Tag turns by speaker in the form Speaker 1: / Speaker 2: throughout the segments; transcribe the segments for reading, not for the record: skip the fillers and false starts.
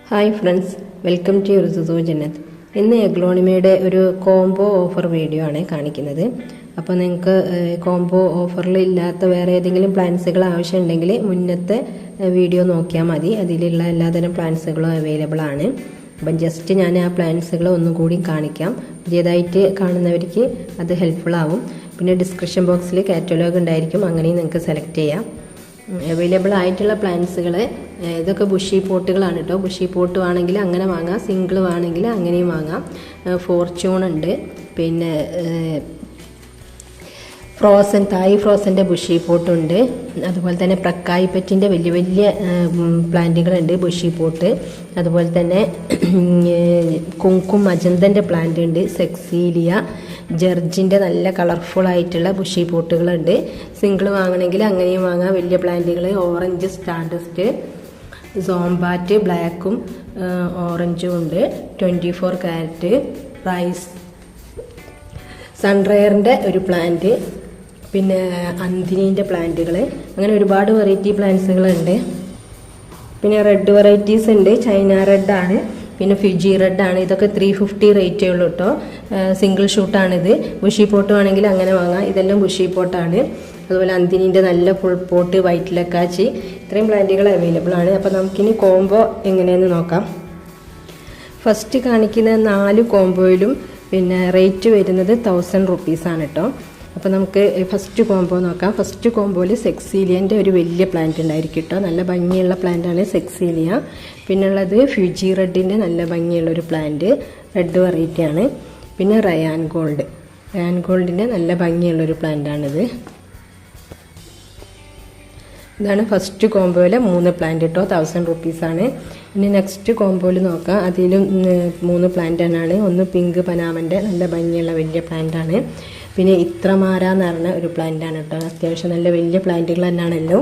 Speaker 1: Hi friends, welcome to യുർസുസു ജന്നത്ത്. ഇന്ന് എഗ്ലോണിമയുടെ ഒരു കോംബോ ഓഫർ വീഡിയോ ആണ് കാണിക്കുന്നത്. അപ്പോൾ നിങ്ങൾക്ക് കോംബോ ഓഫറിൽ ഇല്ലാത്ത വേറെ ഏതെങ്കിലും പ്ലാൻസുകൾ ആവശ്യമുണ്ടെങ്കിൽ മുന്നത്തെ വീഡിയോ നോക്കിയാൽ മതി. അതിലുള്ള എല്ലാതരം പ്ലാൻസുകളും അവൈലബിൾ ആണ്. അപ്പം ജസ്റ്റ് ഞാൻ ആ പ്ലാൻസുകൾ ഒന്നുകൂടി കാണിക്കാം. പുതിയതായിട്ട് കാണുന്നവർക്ക് അത് ഹെൽപ്ഫുൾ ആവും. പിന്നെ ഡിസ്ക്രിപ്ഷൻ ബോക്സിൽ കാറ്റലോഗ് ഉണ്ടായിരിക്കും, അങ്ങനെയും നിങ്ങൾക്ക് സെലക്ട് ചെയ്യാം. അവൈലബിൾ ആയിട്ടുള്ള പ്ലാന്റ്സുകൾ ഇതൊക്കെ ബുഷി പോട്ടുകളാണ് കേട്ടോ. ബുഷി പോട്ട് വേണമെങ്കിൽ അങ്ങനെ വാങ്ങാം, സിംഗിൾ വേണമെങ്കിൽ അങ്ങനെയും വാങ്ങാം. ഫോർച്യൂൺ ഉണ്ട്, പിന്നെ തായ് ഫ്രോസൻ്റെ ബുഷി പോട്ടുണ്ട്. അതുപോലെ തന്നെ പ്രക്കായ് പെറ്റിൻ്റെ വലിയ വലിയ പ്ലാന്റുകളുണ്ട്, ബുഷി പോട്ട്. അതുപോലെ തന്നെ കുങ്കും മജന്തൻ്റെ പ്ലാന്റ് ഉണ്ട്, സെക്സീലിയ, ജർജിൻ്റെ നല്ല കളർഫുൾ ആയിട്ടുള്ള ബുഷി പോട്ടുകളുണ്ട്. സിംഗിൾ വാങ്ങണമെങ്കിൽ അങ്ങനെയും വാങ്ങാം. വലിയ പ്ലാന്റുകൾ ഓറഞ്ച് സ്റ്റാർഡസ്റ്റ്, സോംബാറ്റ് ബ്ലാക്കും ഓറഞ്ചും ഉണ്ട്. 24 കാരറ്റ് റൈസ്, സൺറയറിൻ്റെ ഒരു പ്ലാന്റ്, പിന്നെ അന്തിനീൻ്റെ പ്ലാന്റുകൾ, അങ്ങനെ ഒരുപാട് വെറൈറ്റി പ്ലാന്റ്സുകളുണ്ട്. പിന്നെ റെഡ് വെറൈറ്റീസ് ഉണ്ട്, ചൈന റെഡാണ്, പിന്നെ ഫിജി റെഡാണ്. ഇതൊക്കെ 350 റേറ്റേ ഉള്ളൂ കേട്ടോ. സിംഗിൾ ഷൂട്ടാണിത്. ബുഷി പോട്ട് വേണമെങ്കിൽ അങ്ങനെ വാങ്ങാം. ഇതെല്ലാം ബുഷി പോട്ടാണ്. അതുപോലെ അന്തിനീൻ്റെ നല്ല ഫുൾ പോട്ട്, വൈറ്റ് ലക്കാച്ചി, ഇത്രയും പ്ലാന്റുകൾ അവൈലബിൾ ആണ്. അപ്പോൾ നമുക്കിനി കോംബോ എങ്ങനെയെന്ന് നോക്കാം. ഫസ്റ്റ് കാണിക്കുന്ന 4 കോംബോയിലും പിന്നെ റേറ്റ് വരുന്നത് 1000 റുപ്പീസാണ് കേട്ടോ. അപ്പോൾ നമുക്ക് ഫസ്റ്റ് കോംബോ നോക്കാം. ഫസ്റ്റ് കോംബോയിൽ സെക്സീലിയൻ്റെ ഒരു വലിയ പ്ലാന്റ് ഉണ്ടായിരിക്കും കേട്ടോ. നല്ല ഭംഗിയുള്ള പ്ലാന്റാണ് സെക്സീലിയ. പിന്നുള്ളത് ഫ്യൂജി റെഡിൻ്റെ നല്ല ഭംഗിയുള്ളൊരു പ്ലാന്റ്, റെഡ് വെറൈറ്റിയാണ്. പിന്നെ റയാൻ ഗോൾഡിൻ്റെ നല്ല ഭംഗിയുള്ളൊരു പ്ലാന്റാണിത്. ഇതാണ് ഫസ്റ്റ് കോംബോയിലെ 3 പ്ലാന്റ് കേട്ടോ. 1000 റുപ്പീസാണ്. ഇനി നെക്സ്റ്റ് കോംബോയിൽ നോക്കാം. അതിലും 3 പ്ലാന്റ് തന്നെയാണ്. ഒന്ന് പിങ്ക് പനാമൻ്റെ നല്ല ഭംഗിയുള്ള വലിയ പ്ലാന്റാണ്. പിന്നെ ഇത്രമാര എന്ന് പറഞ്ഞ ഒരു പ്ലാന്റാണ് കേട്ടോ. അത്യാവശ്യം നല്ല വലിയ പ്ലാന്റുകൾ തന്നെയാണല്ലോ.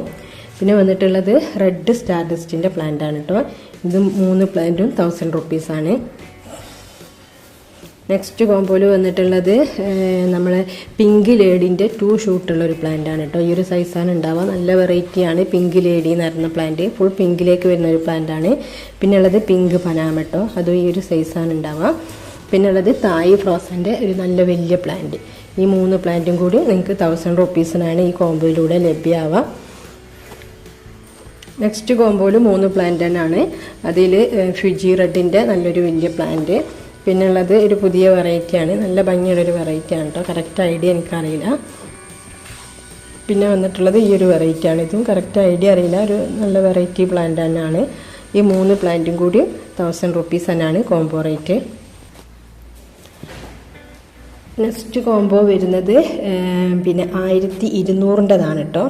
Speaker 1: പിന്നെ വന്നിട്ടുള്ളത് റെഡ് സ്റ്റാർഡസ്റ്റിൻ്റെ പ്ലാന്റാണ് കേട്ടോ. ഇതും 3 പ്ലാന്റും 1000 റുപ്പീസാണ്. നെക്സ്റ്റ് കോംബോയിൽ വന്നിട്ടുള്ളത് നമ്മളെ പിങ്ക് ലേഡിൻ്റെ 2 ഷൂട്ടുള്ള ഒരു പ്ലാന്റാണ് കേട്ടോ. ഈ ഒരു സൈസാണ് ഉണ്ടാവുക. നല്ല വെറൈറ്റിയാണ് പിങ്ക് ലേഡി എന്ന് പറയുന്ന പ്ലാന്റ്. ഫുൾ പിങ്കിലേക്ക് വരുന്ന ഒരു പ്ലാന്റാണ്. പിന്നെ ഉള്ളത് പിങ്ക് പനാമ കേട്ടോ, അതും ഈ ഒരു സൈസാണ് ഉണ്ടാവുക. പിന്നെ ഉള്ളത് തായ് ഫ്രോസൻ്റെ ഒരു നല്ല വലിയ പ്ലാന്റ്. ഈ 3 പ്ലാന്റും കൂടി നിങ്ങൾക്ക് 1000 റുപ്പീസിനാണ് ഈ കോംബോയിലൂടെ ലഭ്യമാവുക. നെക്സ്റ്റ് കോംബോയിൽ 3 പ്ലാന്റ് തന്നെയാണ്. അതിൽ ഫ്യൂജി റെഡിൻ്റെ നല്ലൊരു വലിയ പ്ലാന്റ്. പിന്നെ ഉള്ളത് ഒരു പുതിയ വെറൈറ്റിയാണ്, നല്ല ഭംഗിയുള്ളൊരു വെറൈറ്റിയാണ് കേട്ടോ. കറക്റ്റ് ഐഡിയ എനിക്കറിയില്ല. പിന്നെ വന്നിട്ടുള്ളത് ഈ ഒരു വെറൈറ്റിയാണ്. ഇതും കറക്റ്റ് ഐഡിയ അറിയില്ല, ഒരു നല്ല വെറൈറ്റി പ്ലാന്റ് തന്നെയാണ്. ഈ 3 പ്ലാന്റും കൂടി 1000 റുപ്പീസ് തന്നെയാണ് കോംബോ റേറ്റ്. നെക്സ്റ്റ് കോംബോ വരുന്നത് പിന്നെ 1200ൻ്റെതാണ് കേട്ടോ.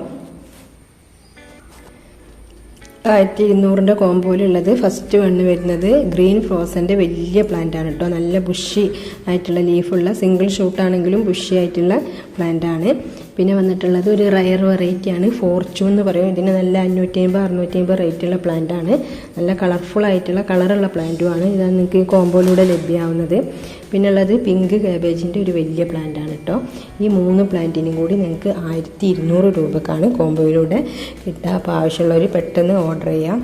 Speaker 1: 1200ൻ്റെ കോംബോയിലുള്ളത് ഫസ്റ്റ് വണ്ണ് വരുന്നത് ഗ്രീൻ ഫ്രോസൻ്റെ വലിയ പ്ലാന്റ് ആണ് കേട്ടോ. നല്ല ബുഷി ആയിട്ടുള്ള ലീഫുള്ള, സിംഗിൾ ഷൂട്ടാണെങ്കിലും ബുഷി ആയിട്ടുള്ള പ്ലാന്റ് ആണ്. പിന്നെ വന്നിട്ടുള്ളത് ഒരു റയർ വെറൈറ്റിയാണ്, ഫോർച്യൂൺ എന്ന് പറയും. ഇതിന് നല്ല 550-650 റേറ്റുള്ള പ്ലാന്റ് ആണ്. നല്ല കളർഫുൾ ആയിട്ടുള്ള കളറുള്ള പ്ലാന്റുമാണ്. ഇതാണ് നിങ്ങൾക്ക് ഈ കോംബോയിലൂടെ ലഭ്യമാവുന്നത്. പിന്നെ ഉള്ളത് പിങ്ക് കാബേജിൻ്റെ ഒരു വലിയ പ്ലാന്റ് ആണ് കേട്ടോ. ഈ 3 പ്ലാന്റിനും കൂടി നിങ്ങൾക്ക് 1200 രൂപക്കാണ് കോംബോയിലൂടെ കിട്ടുക. അപ്പോൾ ആവശ്യമുള്ളവർ പെട്ടെന്ന് ഓർഡർ ചെയ്യാം.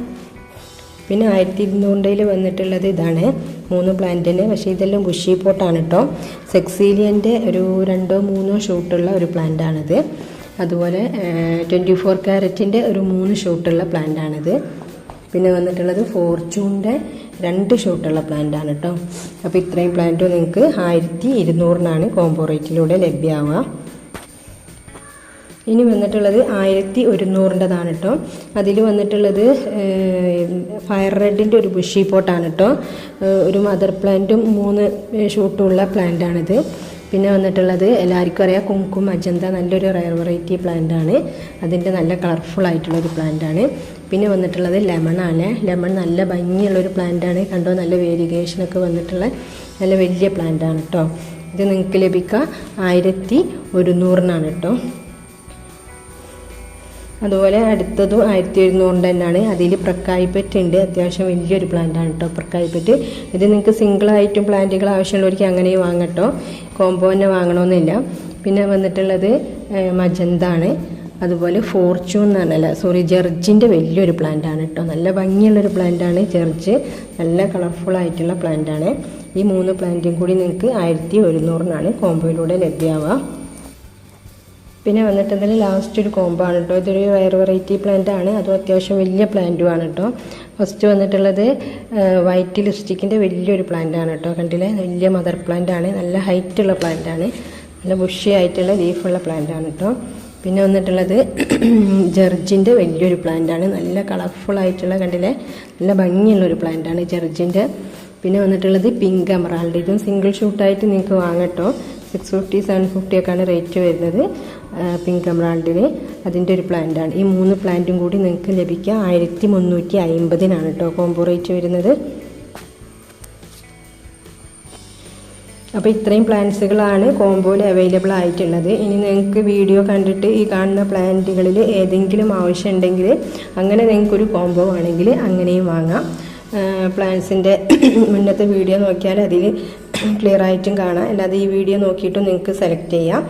Speaker 1: പിന്നെ 1200 വന്നിട്ടുള്ളത് ഇതാണ് 3 പ്ലാന്റിന്. പക്ഷേ ഇതെല്ലാം ബുഷി പോട്ടാണ് കേട്ടോ. സെക്സീലിയൻ്റെ ഒരു 2-3 ഷൂട്ടുള്ള ഒരു പ്ലാന്റാണിത്. അതുപോലെ 24 കാരറ്റിൻ്റെ ഒരു 3 ഷൂട്ടുള്ള പ്ലാന്റാണിത്. പിന്നെ വന്നിട്ടുള്ളത് ഫോർച്യൂണിൻ്റെ 2 ഷൂട്ടുള്ള പ്ലാന്റാണ് കേട്ടോ. അപ്പോൾ ഇത്രയും പ്ലാന്റും നിങ്ങൾക്ക് 1200-നാണ് കോംബോ റേറ്റിലൂടെ ലഭ്യമാവുക. ഇനി വന്നിട്ടുള്ളത് 1100ൻ്റെതാണ് കേട്ടോ. അതിൽ വന്നിട്ടുള്ളത് ഫയർ റെഡിൻ്റെ ഒരു ബുഷി പോട്ടാണ് കേട്ടോ. ഒരു മദർ പ്ലാന്റും 3 ഷൂട്ടുള്ള പ്ലാന്റാണിത്. പിന്നെ വന്നിട്ടുള്ളത് എല്ലാവർക്കും അറിയാം, കുങ്കും മജന്ത, നല്ലൊരു റയർ വെറൈറ്റി പ്ലാന്റാണ്. അതിൻ്റെ നല്ല കളർഫുൾ ആയിട്ടുള്ളൊരു പ്ലാന്റാണ്. പിന്നെ വന്നിട്ടുള്ളത് ലെമണാണ്. ലെമൺ നല്ല ഭംഗിയുള്ളൊരു പ്ലാന്റാണ്. കണ്ടോ, നല്ല വേരിയേഷനൊക്കെ വന്നിട്ടുള്ള നല്ല വലിയ പ്ലാന്റാണ് കേട്ടോ. ഇത് നിങ്ങൾക്ക് ലഭിക്കുക 1100-നാണ് കേട്ടോ. അതുപോലെ അടുത്തതും 1700 തന്നെയാണ്. അതിൽ പ്രക്കായ് പെറ്റ് ഉണ്ട്, അത്യാവശ്യം വലിയൊരു പ്ലാന്റാണ് കേട്ടോ പ്രക്കായ് പെറ്റ്. ഇത് നിങ്ങൾക്ക് സിംഗിളായിട്ടും പ്ലാന്റുകൾ ആവശ്യമുള്ളവർക്ക് അങ്ങനെയും വാങ്ങട്ടോ, കോംബോ തന്നെ വാങ്ങണമെന്നില്ല. പിന്നെ വന്നിട്ടുള്ളത് മജന്താണ്. അതുപോലെ ഫോർച്യൂൺ എന്ന് പറഞ്ഞാൽ ജർജിൻ്റെ വലിയൊരു പ്ലാന്റാണ് കേട്ടോ. നല്ല ഭംഗിയുള്ളൊരു പ്ലാന്റാണ് ജർജ്, നല്ല കളർഫുൾ ആയിട്ടുള്ള പ്ലാന്റാണ്. ഈ 3 പ്ലാന്റും കൂടി നിങ്ങൾക്ക് 1100-നാണ് കോംബോയിലൂടെ ലഭ്യമാവുക. പിന്നെ വന്നിട്ടുണ്ടെങ്കിൽ ലാസ്റ്റ് ഒരു കോംബോ ആണ് കേട്ടോ. ഇതൊരു റയർ വെറൈറ്റി പ്ലാന്റ് ആണ്, അതും അത്യാവശ്യം വലിയ പ്ലാന്റുമാണ് കേട്ടോ. ഫസ്റ്റ് വന്നിട്ടുള്ളത് വൈറ്റ് ലിപ്സ്റ്റിക്കിൻ്റെ വലിയൊരു പ്ലാന്റ് ആണ് കേട്ടോ. കണ്ടില്ലേ, വലിയ മദർ പ്ലാന്റ് ആണ്, നല്ല ഹൈറ്റുള്ള പ്ലാന്റ് ആണ്, നല്ല ബുഷി ആയിട്ടുള്ള ലീഫുള്ള പ്ലാന്റ് ആണ് കേട്ടോ. പിന്നെ വന്നിട്ടുള്ളത് ജർജിൻ്റെ വലിയൊരു പ്ലാന്റ് ആണ്, നല്ല കളർഫുൾ ആയിട്ടുള്ള, കണ്ടില്ലേ, നല്ല ഭംഗിയുള്ളൊരു പ്ലാന്റ് ആണ് ജർജിൻ്റെ. പിന്നെ വന്നിട്ടുള്ളത് പിങ്ക് എമറാൾഡ്. ഇതും സിംഗിൾ ഷൂട്ടായിട്ട് നിങ്ങൾക്ക് വാങ്ങട്ടോ. 650-750 ഒക്കെയാണ് റേറ്റ് വരുന്നത് പിങ്ക് എമറാൾഡിന്. അതിൻ്റെ ഒരു പ്ലാന്റാണ്. ഈ 3 പ്ലാന്റും കൂടി നിങ്ങൾക്ക് ലഭിക്കുക 1350-നാണ് കേട്ടോ കോംബോ റേറ്റ് വരുന്നത്. അപ്പോൾ ഇത്രയും പ്ലാന്റ്സുകളാണ് കോംബോയിൽ അവൈലബിൾ ആയിട്ടുള്ളത്. ഇനി നിങ്ങൾക്ക് വീഡിയോ കണ്ടിട്ട് ഈ കാണുന്ന പ്ലാന്റുകളിൽ ഏതെങ്കിലും ആവശ്യമുണ്ടെങ്കിൽ അങ്ങനെ നിങ്ങൾക്കൊരു കോംബോ ആണെങ്കിൽ അങ്ങനെയും വാങ്ങാം. പ്ലാന്റ്സിൻ്റെ മുന്നത്തെ വീഡിയോ നോക്കിയാൽ അതിൽ ക്ലിയർ ആയിട്ടും കാണാം. അല്ലാതെ ഈ വീഡിയോ നോക്കിയിട്ടും നിങ്ങൾക്ക് സെലക്ട് ചെയ്യാം.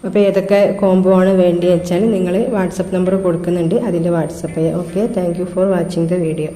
Speaker 1: അപ്പോൾ ഏതൊക്കെ കോംബോ ആണ് വേണ്ടി വെച്ചാൽ നിങ്ങൾ വാട്സപ്പ് നമ്പർ കൊടുക്കുന്നുണ്ട്, അതിൻ്റെ വാട്സപ്പ് ചെയ്യാം. Okay, thank you for watching the video.